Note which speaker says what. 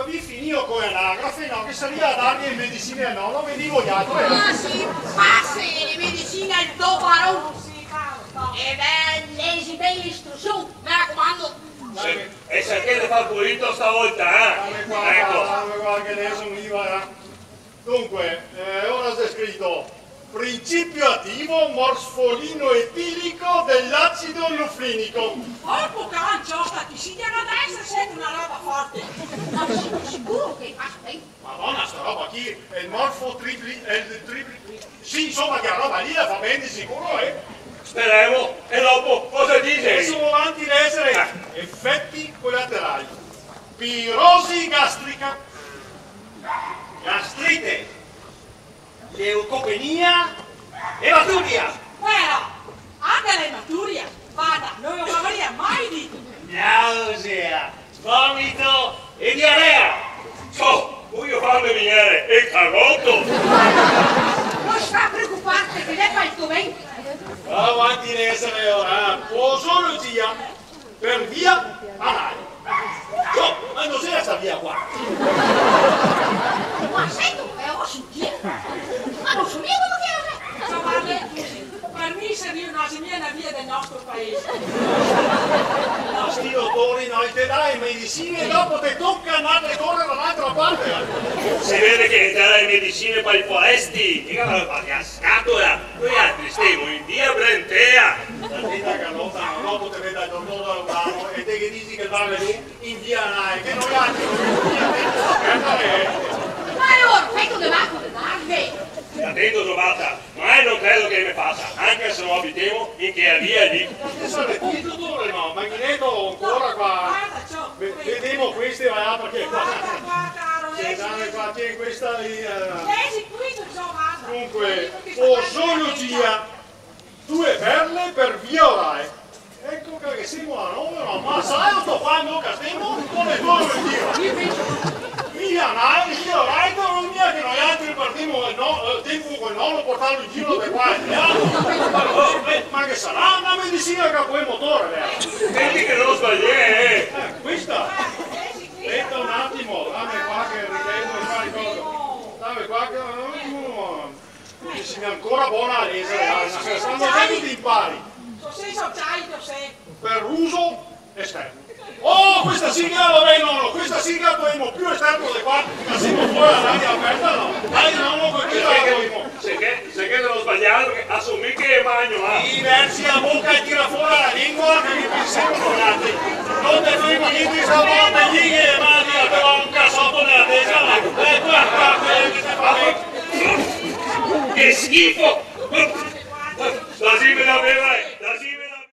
Speaker 1: vi finito con l'anagrafe, no? Che sarebbe a dargli le medicine al nonno, venivo gli altri.
Speaker 2: Ah sì, passi le medicine al tuo barone. E beh, leggi bene l'istruzione, mi raccomando.
Speaker 3: E se le fa pulito stavolta,
Speaker 1: Dammi qua che adesso mi va. Dunque, ora c'è scritto principio attivo morfolino etilico dell'acido lufrinico.
Speaker 2: Porco cancio, ti si chiama adesso sente una roba forte. Ma sono sicuro che fa bene.
Speaker 1: Madonna, sta roba qui è il morfo tripli. Sì, insomma, che la roba lì la fa bene di sicuro,
Speaker 3: Speriamo. E dopo cosa dice?
Speaker 1: Adesso avanti leggere effetti collaterali. Pirosi gastrica, gastrite, leucopenia e maturia.
Speaker 2: Però, anche l'ematuria, guarda, non lo avrei mai detto.
Speaker 1: Nausea, vomito e diarrea.
Speaker 3: Oh, voglio farmi venire il cagotto.
Speaker 2: Non sta preoccuparti che lei fa il tuo bene.
Speaker 1: Avanti leggere ora. Posologia per via anale. Oh, ma non c'era sta via qua.
Speaker 2: Ma sento, ho sentito. Ma non so io quello che era. Insomma, per me serviva una semina via del nostro paese.
Speaker 1: Ma sti dottori noi te dai medicine e dopo te tocca andare a correre dall'altra parte.
Speaker 3: Si vede che dai medicine per i foresti. Mica me lo fate a scatola. Noi altri stiamo in via Brentea.
Speaker 1: La vita carota, dopo te vede il dottore da Urano e te che dici che va in via Nai, che noi altri non in via
Speaker 2: Ma allora, fai con le macchine, dai.
Speaker 3: Attento trovata, mai non credo che mi faccia, anche se non abitiamo in che via lì.
Speaker 1: Adesso le qui dottore no, ma Ghinetto ancora qua. Vediamo queste va perché qua. Se dame qua c'è questa lì.
Speaker 2: Leggi qui, guarda.
Speaker 1: Dunque, posologia, 2 perle per via orale. Ecco che siamo a 9, ma sai lo sto facendo che stiamo con le tue mentire. Via orale, non mia che noi altri partiamo tempo con il nonno portarlo in giro da qua e di là. Ma che sarà una medicina che ha quel motore, vero?
Speaker 3: Vedi che non lo sbagliai,
Speaker 1: Questa? Aspetta un attimo, dammi qua che riprendo e fare cosa. Dammi qua che... Mi sembra ancora buona a leggere, stanno già tutti in pari.
Speaker 2: Sei sociali, sei.
Speaker 1: Per uso esterno. Oh, questa sigla va bene, nonno, questa sigla dovremmo più esterno di qua, che siamo fuori all'aria aperta, no? Dai, nonno, perché la dovremmo?
Speaker 3: Se che devo sbagliare, perché assumi che è magno,
Speaker 1: Diversi a bocca e tira fuori la lingua, che mi pensiamo con altri. Non te frego niente, stavolta gli che mandi a trovare un cassotto nella testa, ma guarda, che ti fa bene.
Speaker 3: Che schifo! La simile aveva